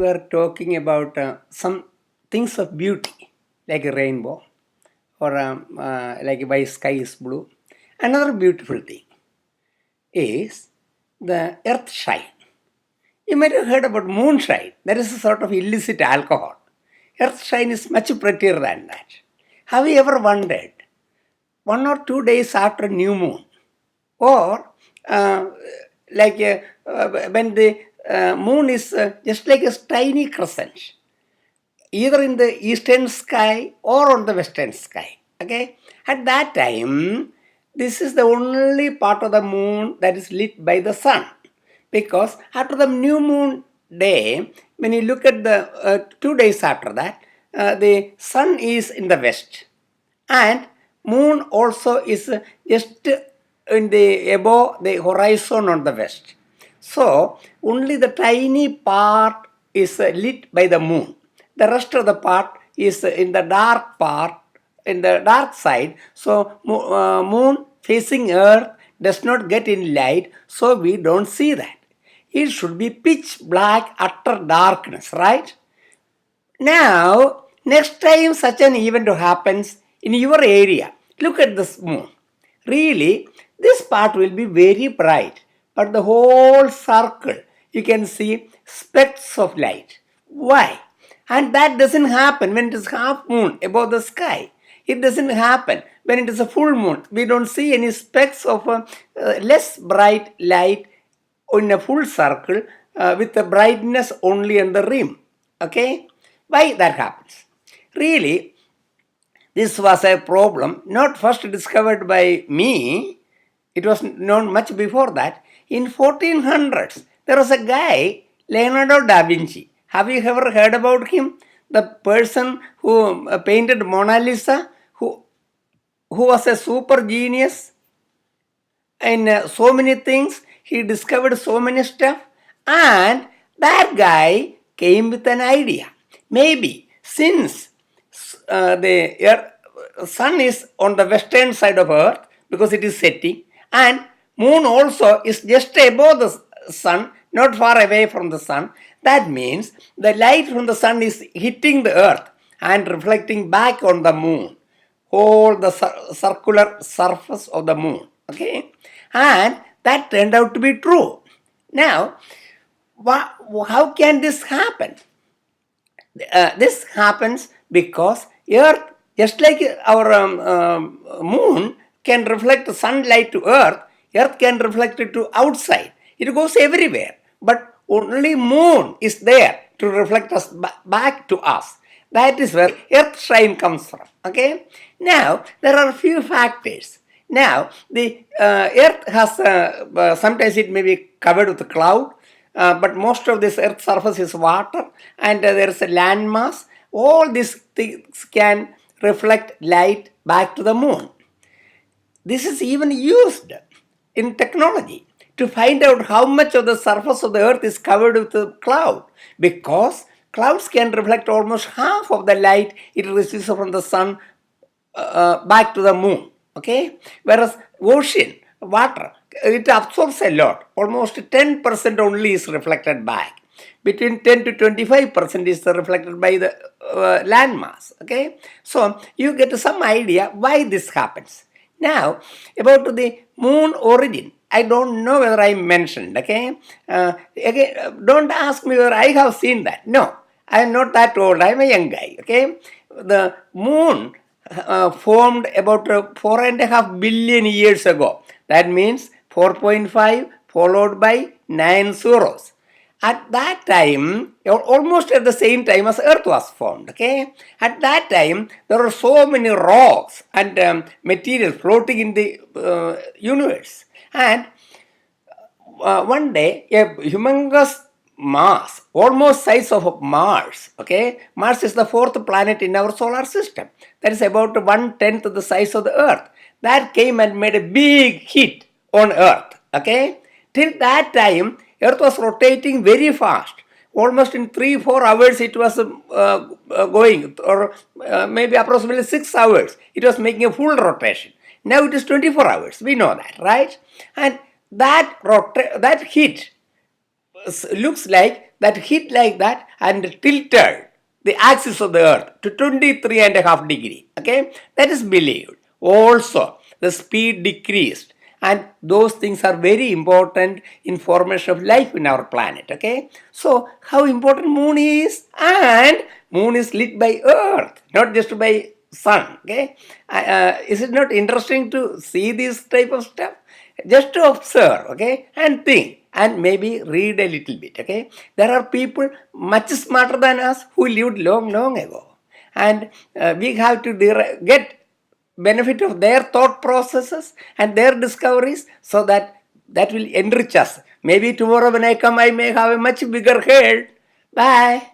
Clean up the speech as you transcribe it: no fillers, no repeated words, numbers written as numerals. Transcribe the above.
were talking about some things of beauty, like a rainbow or like why sky is blue. Another beautiful thing is the Earthshine. You might have heard about moonshine. That is a sort of illicit alcohol. Earthshine is much prettier than that. Have you ever wondered, 1 or 2 days after new moon, or uh, when the moon is just like a tiny crescent, either in the eastern sky or on the western sky. Okay, at that time, this is the only part of the moon that is lit by the sun, because after the new moon day, when you look at the 2 days after that, the sun is in the west, and moon also is just in the above the horizon on the west. So only the tiny part is lit by the moon. The rest of the part is in the dark part, in the dark side. So moon facing earth does not get in light, so we don't see that. It should be pitch black, utter darkness, right? Now, next time such an event happens in your area, look at this moon. Really, this part will be very bright, but the whole circle you can see specks of light. Why? And that doesn't happen when it is half moon above the sky. It doesn't happen when it is a full moon. We don't see any specks of less bright light in a full circle with the brightness only on the rim. Okay? Why that happens? Really, this was a problem not first discovered by me. It was known much before that. In 1400s, there was a guy, Leonardo da Vinci. Have you ever heard about him? The person who painted Mona Lisa, who was a super genius in so many things. He discovered so many stuff, and that guy came with an idea. Maybe since the sun is on the western side of earth because it is setting, and moon also is just above the sun, not far away from the sun, that means the light from the sun is hitting the earth and reflecting back on the moon, whole the circular surface of the moon. Okay, and that turned out to be true. Now, how can this happen? This happens because earth, just like our moon can reflect sunlight to earth can reflect it to outside. It goes everywhere, but only moon is there to reflect us back to us. That is where Earthshine comes from. Okay. Now there are a few factors. Now the earth has sometimes it may be covered with a cloud, but most of this earth surface is water, and there is a land mass. All these things can reflect light back to the moon. This is even used in technology to find out how much of the surface of the earth is covered with a cloud, because clouds can reflect almost half of the light it receives from the sun back to the moon. Okay, whereas ocean water, it absorbs a lot. Almost 10% only is reflected back. Between 10 to 25% is reflected by the land mass. Okay, so you get some idea why this happens. Now, about the moon origin, I don't know whether I mentioned. Okay, again, don't ask me whether I have seen that. No, I am not that old. I am a young guy. Okay, the moon formed about 4.5 billion years ago. That means 4.5 followed by 9 zeros. At that time, almost at the same time as Earth was formed, okay? At that time, there were so many rocks and material floating in the universe. And one day, a humongous mass, almost size of Mars, okay? Mars is the fourth planet in our solar system. That is about 1/10 of the size of the Earth. That came and made a big hit on Earth, okay? Till that time, Earth was rotating very fast. Almost in 3-4 hours it was going, or maybe approximately 6 hours. It was making a full rotation. Now it is 24 hours. We know that, right? And that hit looks like that hit like that and tilted the axis of the earth to 23.5 degree. Okay, that is believed. Also, the speed decreased, and those things are very important in formation of life in our planet. Okay, so how important moon is, and moon is lit by earth, not just by sun. Okay, is it not interesting to see this type of stuff? Just to observe, okay, and think, and maybe read a little bit. Okay, there are people much smarter than us who lived long ago, and we have to get benefit of their thought processes and their discoveries, so that that will enrich us. Maybe tomorrow when I come, I may have a much bigger head. Bye.